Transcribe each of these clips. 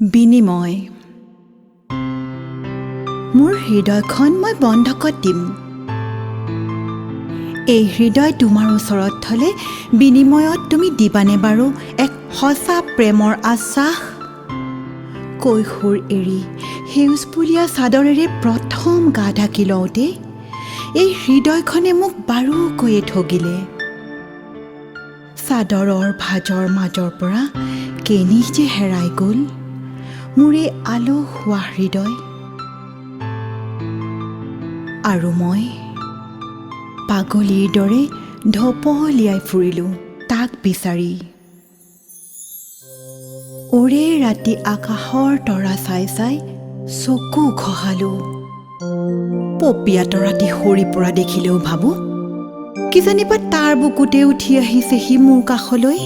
বিনিময়। মোৰ হৃদয়খন মই বন্ধকত দিম। এই হৃদয় তোমাৰ ওচৰত থ'লে বিনিময়ত তুমি দিবানে বাৰু এক সঁচা প্ৰেমৰ আশ্বাস? কৈশোৰ এৰি সেউজপুৰীয়া চাদৰেৰে প্ৰথম গা ঢাকি লওঁতে এই হৃদয়খনে মোক বাৰুকৈয়ে ঠগিলে। চাদৰৰ ভাজৰ মাজৰ পৰা কেনি যে হেৰাই গ'ল মোৰ এই আলসুৱা হৃদয়। আৰু মই পাগলীৰ দৰে ঢপলিয়াই ফুৰিলোঁ তাক বিচাৰি। ওৰে ৰাতি আকাশৰ তৰা চাই চাই চকু খহালোঁ। পপীয়াত ৰাতি সৰি পৰা দেখিলেও ভাবোঁ কিজানিবা তাৰ বুকুতে উঠি আহিছে সি মোৰ কাষলৈ।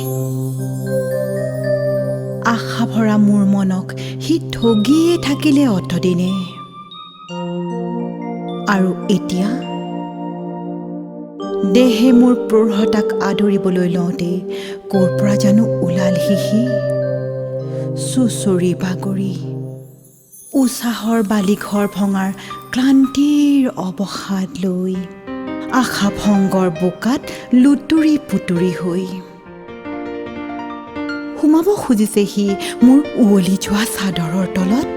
আশা ভৰা মোৰ মনক সি ঠগিয়ে থাকিলে অতদিনে। আৰু এতিয়া দেহে মোৰ প্ৰৌঢ়তাক আদৰিবলৈ লওঁতে ক'ৰ পৰা জানো ওলালহি সি চুচৰি বাগৰি। উৎসাহৰ বালিঘৰ ভঙাৰ ক্লান্তিৰ অৱসাদ লৈ আশা ভংগৰ বোকাত লুতুৰি পুতুৰি হৈ সোমাব খুজিছে সি মোৰ উৱলি যোৱা চাদৰৰ তলত।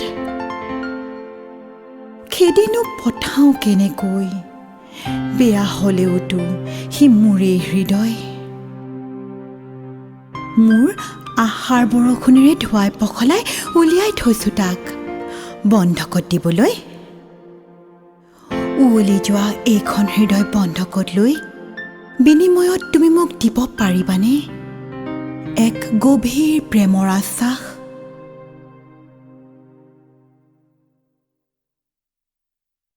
খেদিনো পঠাওঁ কেনেকৈ? বেয়া হ'লেওতো সি মোৰেই হৃদয়। মোৰ আশাৰ বৰষুণেৰে ধুৱাই পখলাই উলিয়াই থৈছোঁ তাক বন্ধকত দিবলৈ। উৱলি যোৱা এইখন হৃদয় বন্ধকত লৈ বিনিময়ত তুমি মোক দিব পাৰিবানে এক গভীৰ প্ৰেমৰ আশ্বাস?